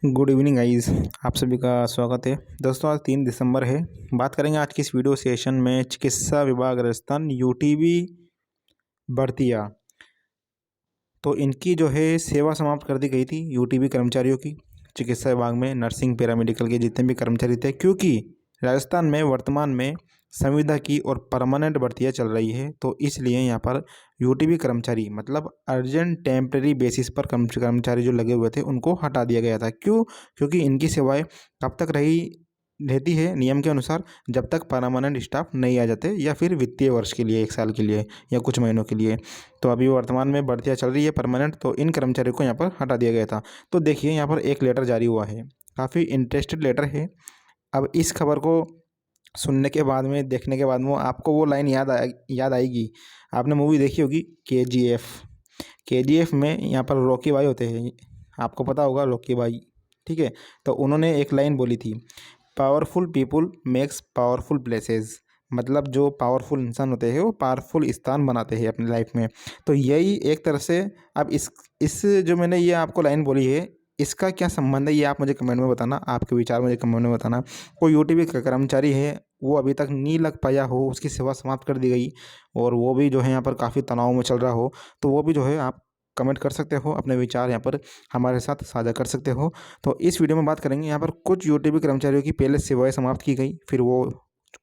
Good evening guys, आप सभी का स्वागत है। दोस्तों आज 3 दिसंबर है। बात करेंगे आज की इस वीडियो सेशन में चिकित्सा विभाग राजस्थान यूटीबी भर्तियाँ। तो इनकी जो है सेवा समाप्त कर दी गई थी यूटीबी कर्मचारियों की। चिकित्सा विभाग में नर्सिंग पैरामेडिकल के जितने भी कर्मचारी थे, क्योंकि राजस्थान में वर्तमान में संविदा की और परमानेंट भर्तियाँ चल रही है, तो इसलिए यहाँ पर यूटीबी कर्मचारी मतलब अर्जेंट टेम्परेरी बेसिस पर कर्मचारी जो लगे हुए थे उनको हटा दिया गया था। क्यों? क्योंकि इनकी सेवाएं कब तक रहती है नियम के अनुसार, जब तक परमानेंट स्टाफ नहीं आ जाते, या फिर वित्तीय वर्ष के लिए 1 साल के लिए या कुछ महीनों के लिए। तो अभी वर्तमान में भर्तियाँ चल रही है परमानेंट, तो इन कर्मचारियों को यहाँ पर हटा दिया गया था। तो देखिए यहाँ पर एक लेटर जारी हुआ है, काफ़ी इंटरेस्टेड लेटर है। अब इस खबर को सुनने के बाद में, देखने के बाद में आपको वो लाइन याद आएगी। आपने मूवी देखी होगी केजीएफ में यहाँ पर रॉकी भाई होते हैं, आपको पता होगा रॉकी भाई, ठीक है। तो उन्होंने एक लाइन बोली थी, powerful people makes powerful places. मतलब जो पावरफुल इंसान होते हैं वो पावरफुल स्थान बनाते हैं अपनी लाइफ में। तो यही एक तरह से, अब इस जो मैंने ये आपको लाइन बोली है, इसका क्या संबंध है ये आप मुझे कमेंट में बताना, आपके विचार मुझे कमेंट में बताना। कोई यूटीबी का कर्मचारी है, वो अभी तक नहीं लग पाया हो, उसकी सेवा समाप्त कर दी गई, और वो भी जो है यहाँ पर काफ़ी तनाव में चल रहा हो, तो वो भी जो है आप कमेंट कर सकते हो, अपने विचार यहाँ पर हमारे साथ साझा कर सकते हो। तो इस वीडियो में बात करेंगे यहाँ पर कुछ यूटीबी कर्मचारियों की पहले सेवाएं समाप्त की गई, फिर वो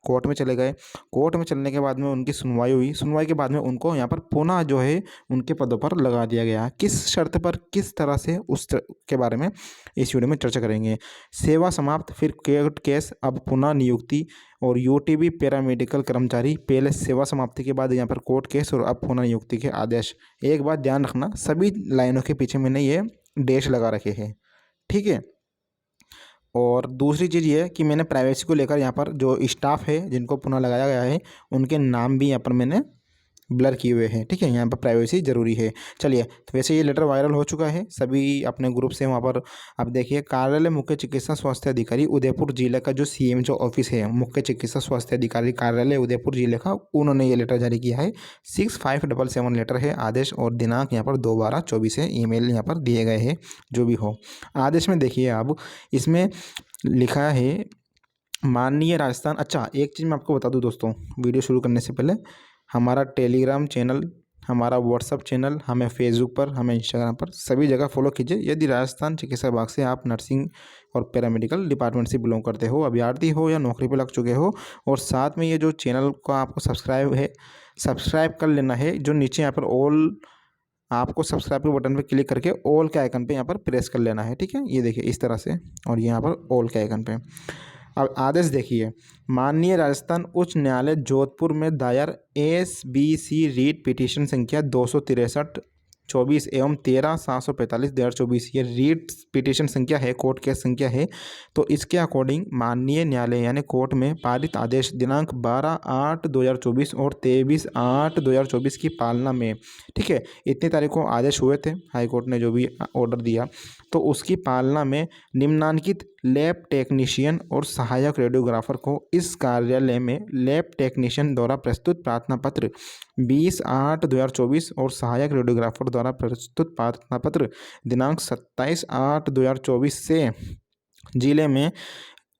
कोर्ट में चले गए। कोर्ट में चलने के बाद में उनकी सुनवाई हुई, सुनवाई के बाद में उनको यहाँ पर पुनः जो है उनके पदों पर लगा दिया गया। किस शर्त पर, किस तरह से, के बारे में इस वीडियो में चर्चा करेंगे। सेवा समाप्त, फिर कोर्ट केस, अब पुनः नियुक्ति, और यूटीबी पैरामेडिकल कर्मचारी पहले सेवा समाप्ति के बाद यहाँ पर कोर्ट केस, और अब पुनः नियुक्ति के आदेश। एक बात ध्यान रखना, सभी लाइनों के पीछे मैंने ये डैश लगा रखे हैं, ठीक है। और दूसरी चीज़ ये है कि मैंने प्राइवेसी को लेकर यहाँ पर जो स्टाफ है जिनको पुनः लगाया गया है, उनके नाम भी यहाँ पर मैंने ब्लर किए हुए हैं, ठीक है। यहाँ पर प्राइवेसी ज़रूरी है। चलिए, तो वैसे ये लेटर वायरल हो चुका है, सभी अपने ग्रुप से वहाँ पर। अब देखिए, कार्यालय मुख्य चिकित्सा स्वास्थ्य अधिकारी उदयपुर जिले का जो सीएम जो ऑफिस है, मुख्य चिकित्सा स्वास्थ्य अधिकारी कार्यालय उदयपुर जिले का, उन्होंने ये लेटर जारी किया है। 6577 लेटर है, आदेश, और दिनांक यहाँ पर 2/12/24 है। ईमेल यहाँ पर दिए गए हैं, जो भी हो। आदेश में देखिए, अब इसमें लिखा है माननीय राजस्थान। अच्छा, एक चीज़ मैं आपको बता दूं दोस्तों, वीडियो शुरू करने से पहले, हमारा टेलीग्राम चैनल, हमारा व्हाट्सअप चैनल, हमें फेसबुक पर, हमें इंस्टाग्राम पर, सभी जगह फॉलो कीजिए। यदि राजस्थान चिकित्सा विभाग से आप नर्सिंग और पैरामेडिकल डिपार्टमेंट से बिलोंग करते हो, अभ्यर्थी हो या नौकरी पर लग चुके हो, और साथ में ये जो चैनल का आपको सब्सक्राइब कर लेना है। जो नीचे यहाँ पर ऑल, आपको सब्सक्राइब के बटन पर क्लिक करके ऑल के आइकन पे यहाँ पर प्रेस कर लेना है, ठीक है। ये देखिए इस तरह से, और यहाँ पर ऑल के आइकन पे। अब आदेश देखिए, माननीय राजस्थान उच्च न्यायालय जोधपुर में दायर SBC रीट पिटीशन संख्या 263/24 एवं 13/745/2024, ये रीट पिटीशन संख्या है, कोर्ट केस संख्या है। तो इसके अकॉर्डिंग माननीय न्यायालय यानी कोर्ट में पारित आदेश दिनांक 12/8/2024 और 23/8/2024 की पालना में, ठीक है, इतनी तारीख को आदेश हुए थे, हाई कोर्ट ने जो भी ऑर्डर दिया, तो उसकी पालना में निम्नांकित लैब टेक्नीशियन और सहायक रेडियोग्राफर को इस कार्यालय में लैब टेक्नीशियन द्वारा प्रस्तुत प्रार्थना पत्र 20/8/2024 और सहायक रेडियोग्राफर द्वारा प्रस्तुत प्रार्थना पत्र दिनांक 27/8/2024 से जिले में,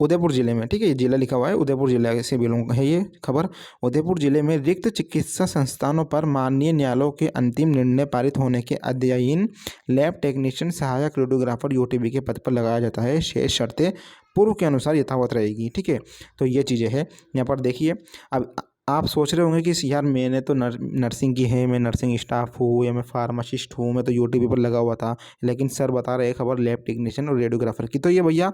उदयपुर जिले में, ठीक है, ये जिला लिखा हुआ है, उदयपुर जिले से बिलोंग है ये खबर। उदयपुर जिले में रिक्त चिकित्सा संस्थानों पर माननीय न्यायालयों के अंतिम निर्णय पारित होने के अध्ययन लैब टेक्नीशियन सहायक रेडियोग्राफर यूटीबी के पद पर लगाया जाता है। शेष शर्तें पूर्व के अनुसार यथावत रहेगी, ठीक है। तो ये चीज़ें हैं यहाँ पर देखिए। अब आप सोच रहे होंगे कि यार मैंने तो नर्सिंग की है, मैं नर्सिंग स्टाफ हूँ या मैं फार्मासिस्ट हूँ, मैं तो यूटीबी पर लगा हुआ था, लेकिन सर बता रहे खबर लैब टेक्नीशियन और रेडियोग्राफर की। तो ये भैया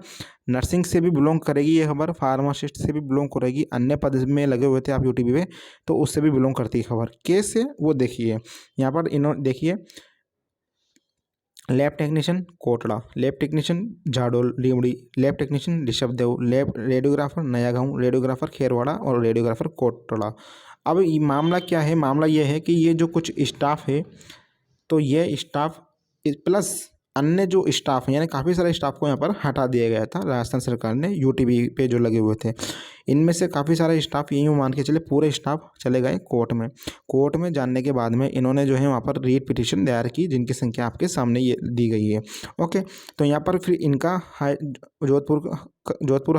नर्सिंग से भी बिलोंग करेगी ये खबर, फार्मासिस्ट से भी बिलोंग करेगी, अन्य पद में लगे हुए थे आप यूटीबी पे, तो उससे भी बिलोंग करती है खबर। केस है वो देखिए यहाँ पर, देखिए, lab technician Kotra, lab technician Jhadol Rimri, lab technician Rishabhdev, lab radiographer Naya Gaon, radiographer Kherwara और रेडियोग्राफर कोटड़ा। अब ये मामला क्या है? मामला ये है कि ये जो कुछ स्टाफ है, तो ये स्टाफ प्लस अन्य जो स्टाफ हैं यानी काफ़ी सारे स्टाफ को यहाँ पर हटा दिया गया था राजस्थान सरकार ने यूटीबी पे जो लगे हुए थे। इनमें से काफ़ी सारे स्टाफ यूँ मान के चले पूरे स्टाफ चले गए कोर्ट में। कोर्ट में जानने के बाद में इन्होंने जो है वहाँ पर रीट पिटीशन दायर की जिनकी संख्या आपके सामने ये दी गई है। ओके, तो यहाँ पर फिर इनका जोधपुर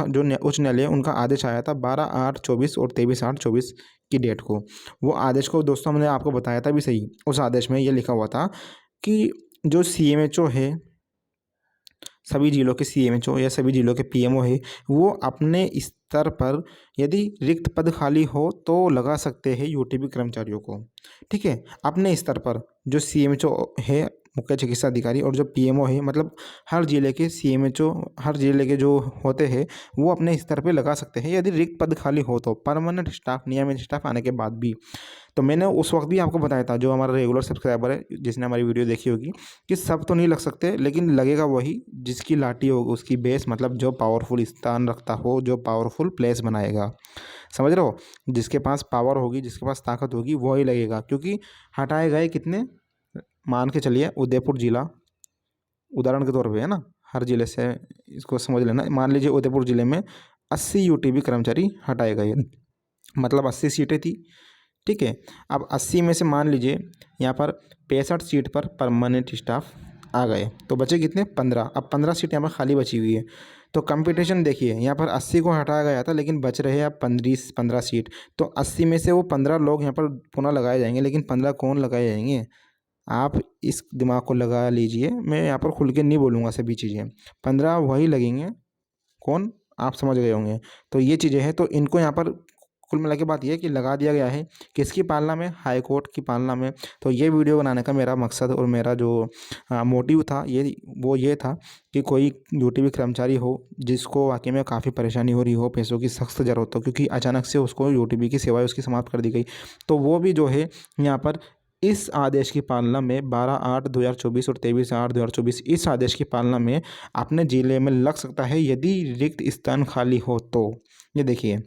जो उच्च न्यायालय उनका आदेश आया था 12/8/24 और 23/8/24 की डेट को। वो आदेश को दोस्तों मैंने आपको बताया था भी सही। उस आदेश में ये लिखा हुआ था कि जो सीएमएचओ है, सभी जिलों के सीएमएचओ या सभी जिलों के पीएमओ है, वो अपने स्तर पर यदि रिक्त पद खाली हो तो लगा सकते हैं यूटीबी कर्मचारियों को। ठीक है, अपने स्तर पर जो सीएमएचओ है, मुख्य चिकित्सा अधिकारी, और जो पीएमओ है, मतलब हर जिले के सीएमएचओ, हर जिले के जो होते हैं वो अपने स्तर पे लगा सकते हैं यदि रिक्त पद खाली हो तो, परमानेंट स्टाफ, नियमित स्टाफ आने के बाद भी। तो मैंने उस वक्त भी आपको बताया था, जो हमारा रेगुलर सब्सक्राइबर है जिसने हमारी वीडियो देखी होगी, कि सब तो नहीं लग सकते लेकिन लगेगा वही जिसकी लाठी होगी, उसकी बेस, मतलब जो पावरफुल स्थान रखता हो, जो पावरफुल प्लेस बनाएगा। समझ रहे हो, जिसके पास पावर होगी, जिसके पास ताकत होगी वही लगेगा। क्योंकि हटाए गए कितने, मान के चलिए उदयपुर जिला उदाहरण के तौर पे है ना, हर जिले से इसको समझ लेना। मान लीजिए उदयपुर जिले में 80 यूटीबी कर्मचारी हटाए गए, मतलब 80 सीटें थी। ठीक है, अब 80 में से मान लीजिए यहाँ पर 65 सीट पर परमानेंट स्टाफ आ गए तो बचे कितने, 15। अब 15 सीट यहाँ पर खाली बची हुई है। तो कंपटीशन देखिए, यहाँ पर 80 को हटाया गया था लेकिन बच रहे हैं अब 15 सीट। तो 80 में से वो 15 लोग यहाँ पर पुनः लगाए जाएंगे, लेकिन 15 कौन लगाए जाएंगे, आप इस दिमाग को लगा लीजिए। मैं यहाँ पर खुल के नहीं बोलूँगा सभी चीज़ें, 15 वही लगेंगे। कौन, आप समझ गए होंगे। तो ये चीज़ें हैं, तो इनको यहाँ पर कुल मिला के बात यह है कि लगा दिया गया है किसकी पालना में, हाई कोर्ट की पालना में। तो ये वीडियो बनाने का मेरा मकसद और मेरा जो मोटिव था ये था कि कोई यूटीबी कर्मचारी हो जिसको वाकई में काफ़ी परेशानी हो रही हो, पैसों की सख्त ज़रूरत हो, क्योंकि अचानक से उसको यूटीबी की सेवाएं उसकी समाप्त कर दी गई, तो वो भी जो है यहाँ पर इस आदेश की पालना में 12/8/2024 और 23/8/2024 इस आदेश की पालना में अपने जिले में लग सकता है यदि रिक्त स्थान खाली हो तो। ये देखिए,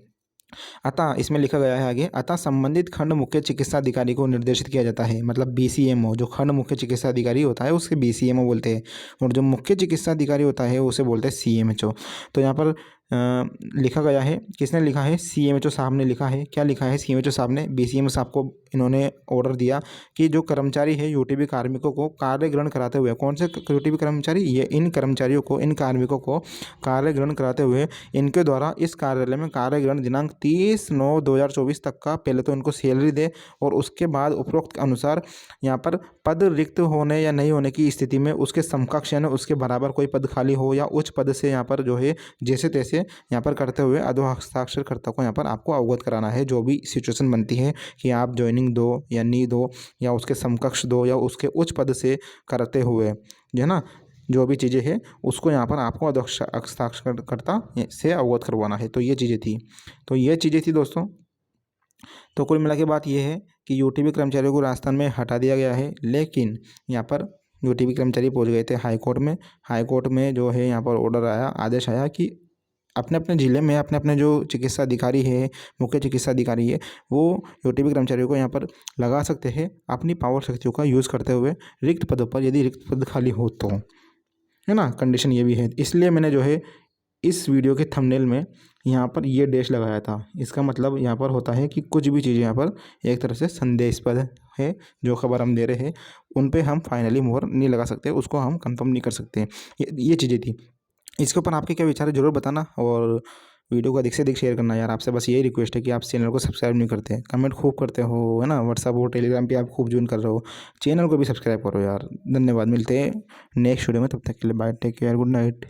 अतः इसमें लिखा गया है आगे, अतः संबंधित खंड मुख्य चिकित्सा अधिकारी को निर्देशित किया जाता है, मतलब बीसीएमओ, जो खंड मुख्य चिकित्सा अधिकारी होता है उसके बीसीएमओ बोलते हैं, और जो मुख्य चिकित्सा अधिकारी होता है उसे बोलते हैं सीएमएचओ। तो यहाँ पर लिखा गया है, किसने लिखा है, सीएमएचओ साहब ने लिखा है। क्या लिखा है सीएमएचओ साहब ने, बीसीएमओ साहब को इन्होंने ऑर्डर दिया कि जो कर्मचारी है यूटीबी कार्मिकों को कार्य ग्रहण कराते हुए, कौन से यूटीबी कर्मचारी, ये इन कर्मचारियों को, इन कार्मिकों को कार्य ग्रहण कराते हुए इनके द्वारा इस कार्यालय में कार्य ग्रहण दिनांक 30/9/2024 तक का पहले तो इनको सैलरी दे, और उसके बाद उपरोक्त के अनुसार यहाँ पर पद रिक्त होने या नहीं होने की स्थिति में उसके समकक्ष यानी उसके बराबर कोई पद खाली हो या उच्च पद से यहाँ पर जो है जैसे तैसे यहाँ पर करते हुए अधो हस्ताक्षरकर्ता को यहाँ पर आपको अवगत कराना है। जो भी सिचुएशन बनती है कि आप ज्वाइनिंग दो या नहीं दो, या उसके समकक्ष दो, या उसके उच्च पद से करते हुए, जो है ना, जो भी चीज़ें हैं उसको यहाँ पर आपको अधो हस्ताक्षरकर्ता से अवगत करवाना है। तो ये चीज़ें थी, तो ये चीज़ें थी दोस्तों। तो कुल मिला के बात यह है कि यूटीबी कर्मचारियों को राजस्थान में हटा दिया गया है, लेकिन यहाँ पर यूटीबी कर्मचारी पहुँच गए थे हाई कोर्ट में। हाई कोर्ट में जो है यहाँ पर ऑर्डर आया, आदेश आया कि अपने अपने ज़िले में अपने अपने जो चिकित्सा अधिकारी है, मुख्य चिकित्सा अधिकारी है, वो यूटीबी कर्मचारियों को यहाँ पर लगा सकते हैं अपनी पावर शक्तियों का यूज़ करते हुए रिक्त पदों पर, यदि रिक्त पद खाली हो तो, है ना। कंडीशन ये भी है, इसलिए मैंने जो है इस वीडियो के थंबनेल में यहाँ पर ये डैश लगाया था। इसका मतलब यहाँ पर होता है कि कुछ भी चीज़ें यहाँ पर एक तरह से संदेहास्पद है, जो खबर हम दे रहे हैं उन पे हम फाइनली मोहर नहीं लगा सकते, उसको हम कंफर्म नहीं कर सकते। ये चीज़ें थी। इसके ऊपर आपके क्या विचार है ज़रूर बताना, और वीडियो को अधिक से अधिक शेयर करना यार। आपसे बस यही रिक्वेस्ट है कि आप चैनल को सब्सक्राइब नहीं करते, कमेंट खूब करते हो, है ना, व्हाट्सअप और टेलीग्राम पे आप खूब ज्वाइन कर रहे हो, चैनल को भी सब्सक्राइब करो यार। धन्यवाद, मिलते हैं नेक्स्ट वीडियो में, तब तक के लिए bye, take care, good night.